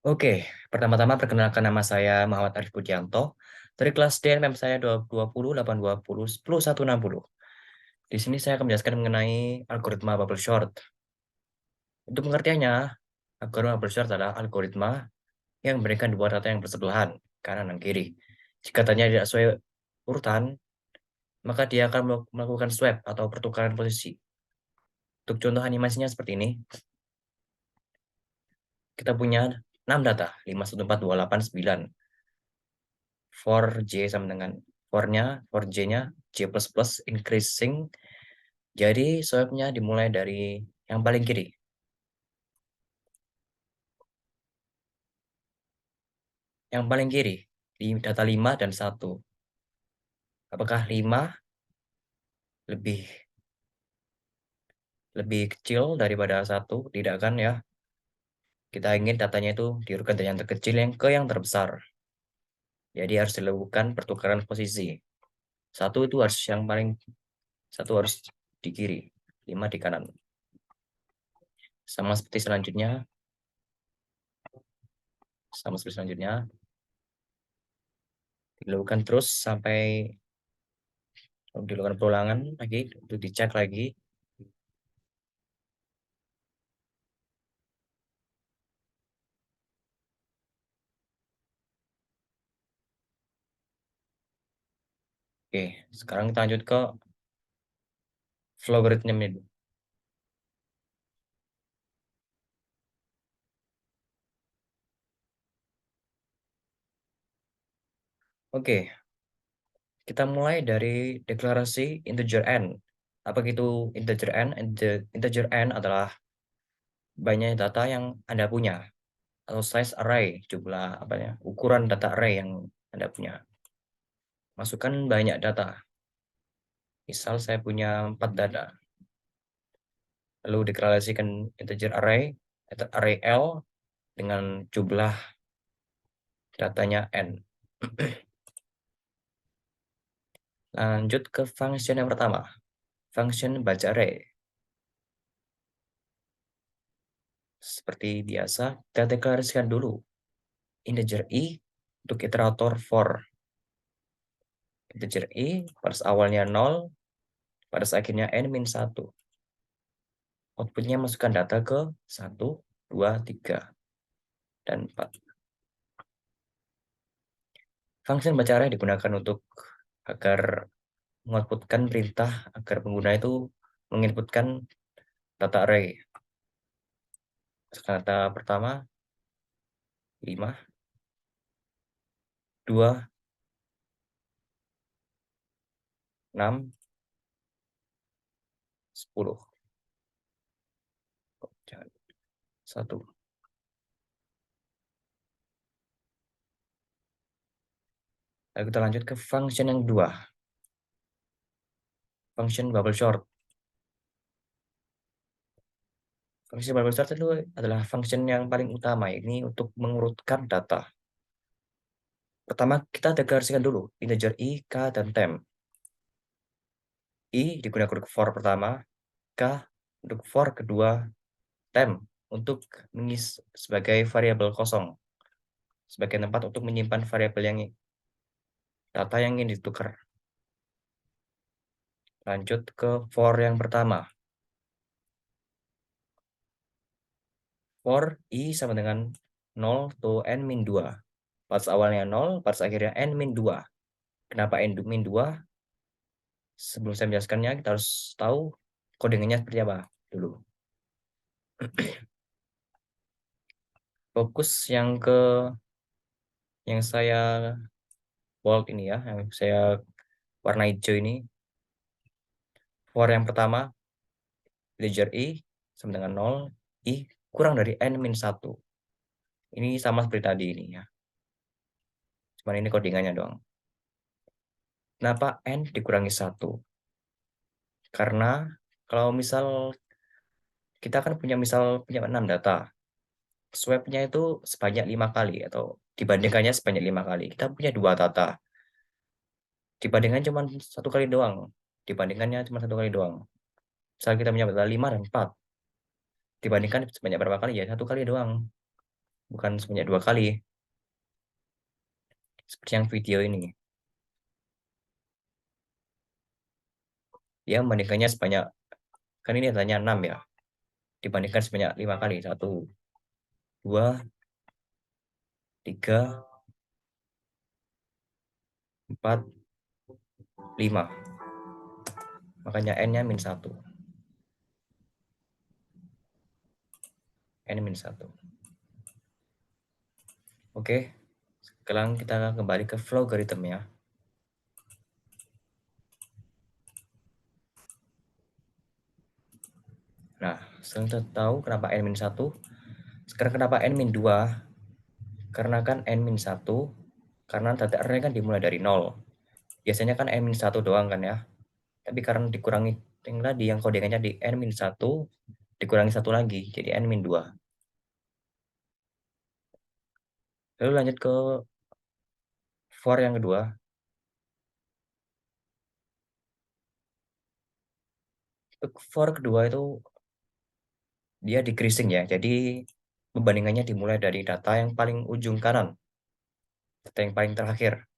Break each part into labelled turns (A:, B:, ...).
A: Oke, pertama-tama perkenalkan nama saya Muhammad Arif Budianto dari kelas D NPM saya 20 820 10 160. Di sini saya akan menjelaskan mengenai algoritma bubble short. Untuk pengertiannya, algoritma bubble short adalah algoritma yang memberikan dua data yang bersebelahan, kanan dan kiri. Jika datanya tidak sesuai urutan, maka dia akan melakukan swap atau pertukaran posisi. Untuk contoh animasinya seperti ini, kita punya 6 data, 5, 1, 4, 2, 8, 9. For J sama dengan for J-nya J++ increasing. Jadi swabnya dimulai dari yang paling kiri. Yang paling kiri, di data 5 dan 1. Apakah 5 lebih lebih kecil daripada 1? Tidak kan ya. Kita ingin datanya itu diurutkan dari yang terkecil ke yang terbesar. Jadi harus dilakukan pertukaran posisi. Satu itu harus yang paling satu harus di kiri, 5 di kanan. Sama seperti selanjutnya, sama seperti selanjutnya dilakukan terus sampai dilakukan perulangan lagi untuk dicek lagi. Oke, sekarang kita lanjut ke logaritmnya dulu. Oke, kita mulai dari deklarasi integer n. Apa itu integer n? Integer n adalah banyak data yang Anda punya atau size array, jumlah apa ya, ukuran data array yang Anda punya. Masukkan banyak data. Misal saya punya 4 data. Lalu deklarasikan integer array atau array L dengan jumlah datanya n. Lanjut ke function yang pertama, function baca array. Seperti biasa, kita deklarasikan dulu integer i untuk iterator for. Integer i pada awalnya 0, pada akhirnya n-1. Outputnya masukkan data ke 1, 2, 3, dan 4. Function baca array digunakan untuk agar mengoutputkan perintah agar pengguna itu menginputkan data array. Data pertama 5, 2, 6, 10. Jangan. 1. Lalu kita lanjut ke function yang kedua. Function bubble short. Function bubble short itu adalah function yang paling utama, ini untuk mengurutkan data. Pertama, kita deklarasikan dulu integer i, k, dan temp. I digunakan untuk for pertama, k untuk for kedua, temp untuk mengisi sebagai variabel kosong, sebagai tempat untuk menyimpan variabel yang data yang ingin ditukar. Lanjut ke for yang pertama. For i sama dengan 0 to n-2. Pas awalnya 0, pas akhirnya n-2. Kenapa n-2? Sebelum saya menjelaskannya, kita harus tahu codingannya seperti apa dulu. Fokus yang saya bold ini ya, yang saya warna hijau ini. For yang pertama, integer i sama dengan 0, i kurang dari n-1. Ini sama seperti tadi ini ya. Cuman ini codingannya doang. Kenapa n dikurangi 1? Karena kalau misal kita kan punya 6 data. Swabnya itu sebanyak 5 kali atau dibandingkannya sebanyak 5 kali. Kita punya 2 data. Dibandingkan cuma 1 kali doang. Dibandingkannya cuma 1 kali doang. Misal kita punya data 5 dan 4. Dibandingkan sebanyak berapa kali ya? 1 kali doang. bukan sebanyak 2 kali, seperti yang video ini. Dia membandingkannya sebanyak, kan ini datanya 6 ya, dibandingkan sebanyak 5 kali. 1, 2, 3, 4, 5. Makanya N-nya min 1. N min 1. Oke, sekarang kita kembali ke logarithm ya. Nah, setelah kita tahu kenapa N min 1, sekarang kenapa N min 2? Karena kan N min 1, karena data array kan dimulai dari 0. Biasanya kan N min 1 doang kan ya. Tapi karena dikurangi yang tadi, yang kodingannya di N min 1, dikurangi 1 lagi, jadi N min 2. Lalu lanjut ke for yang kedua. For kedua itu dia decreasing ya, jadi pembandingannya dimulai dari data yang paling ujung kanan, data yang paling terakhir.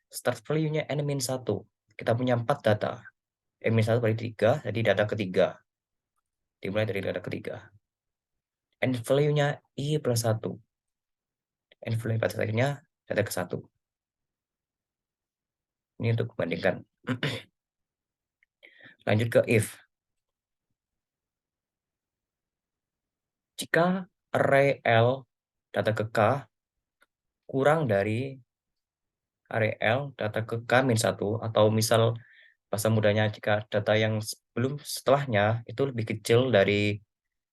A: Start value-nya N-1. Kita punya 4 data. N-1 kali 3, jadi data ketiga. Dimulai dari data ketiga. N value-nya I plus 1. N value pada akhirnya data ke 1. Ini untuk membandingkan. Lanjut ke if. Jika array L data ke K kurang dari array L data ke K min 1, atau misal bahasa mudahnya jika data yang sebelum setelahnya itu lebih kecil dari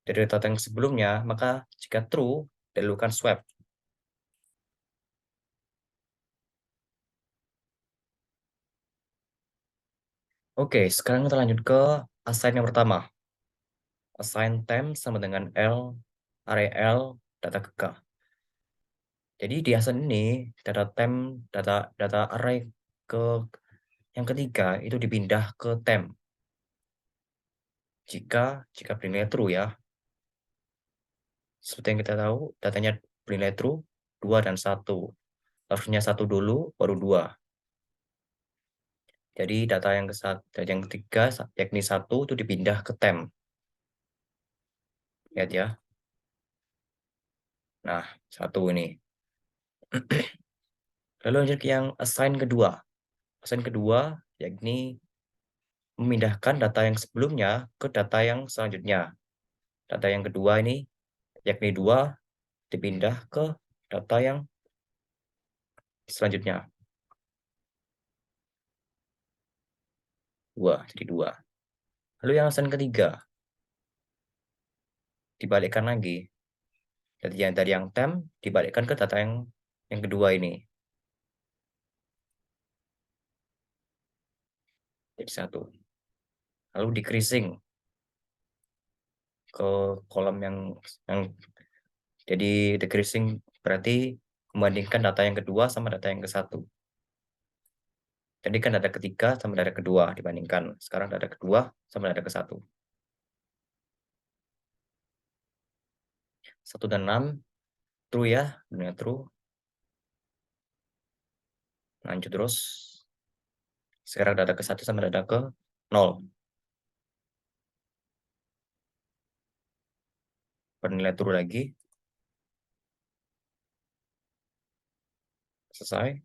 A: data yang sebelumnya, maka jika true, dilakukan swap. Oke, sekarang kita lanjut ke assign yang pertama. Assign temp sama dengan L, array L, data ke K. Jadi di assign ini, data temp, data array ke yang ketiga itu dipindah ke temp. Jika bernilai true ya. Seperti yang kita tahu, datanya bernilai true, 2 dan 1. Harusnya 1 dulu, baru 2. Jadi data yang ketiga, yakni 1 itu dipindah ke temp. Lihat ya. Nah, 1 ini. Lalu lanjut ke yang assign kedua. Assign kedua, yakni memindahkan data yang sebelumnya ke data yang selanjutnya. Data yang kedua ini, yakni 2, dipindah ke data yang selanjutnya. 2, jadi 2. Lalu yang assign ketiga, dibalikkan lagi. Jadi yang dari yang temp, dibalikkan ke data yang kedua ini. Jadi 1. Lalu decreasing ke kolom yang jadi decreasing berarti membandingkan data yang kedua sama data yang ke satu. Jadi kan data ketiga sama data kedua dibandingkan. Sekarang data kedua sama data ke satu. 1 dan 6 true ya, benar true. Lanjut terus. Sekarang data ke satu sama data ke 0. Bernilai true lagi. Selesai.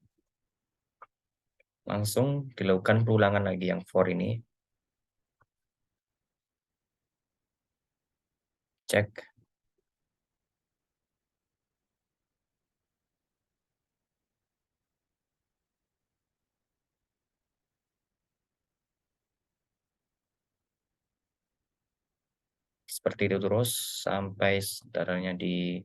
A: Langsung dilakukan perulangan lagi yang for ini. Cek. Seperti itu terus sampai datanya di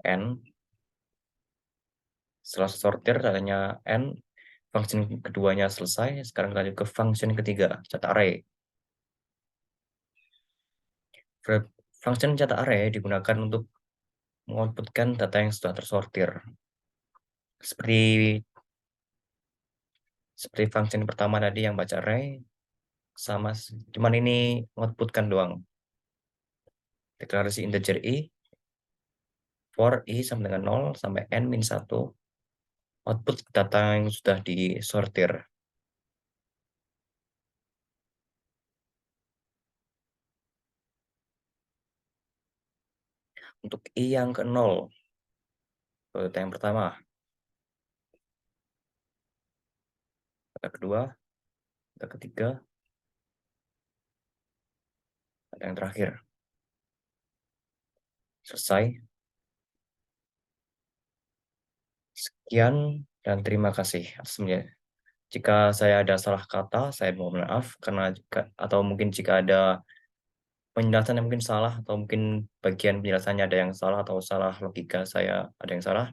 A: N. Setelah sortir datanya N, function keduanya selesai. Sekarang lanjut ke function ketiga, set array. Function set array digunakan untuk mengoutputkan data yang sudah tersortir. Seperti Seperti function pertama tadi yang baca array, sama, cuman ini outputkan doang. Deklarasi integer i, for i sama dengan 0 sampai n min 1, output data yang sudah disortir. Untuk i yang ke 0, data yang pertama, data kedua, data ketiga, data yang terakhir. Selesai. Sekian dan terima kasih atas menilai. Jika saya ada salah kata, saya mohon maaf karena atau mungkin jika ada penjelasan yang mungkin salah atau mungkin bagian penjelasannya ada yang salah atau salah logika saya ada yang salah,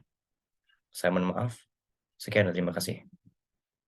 A: saya mohon maaf. Sekian dan terima kasih.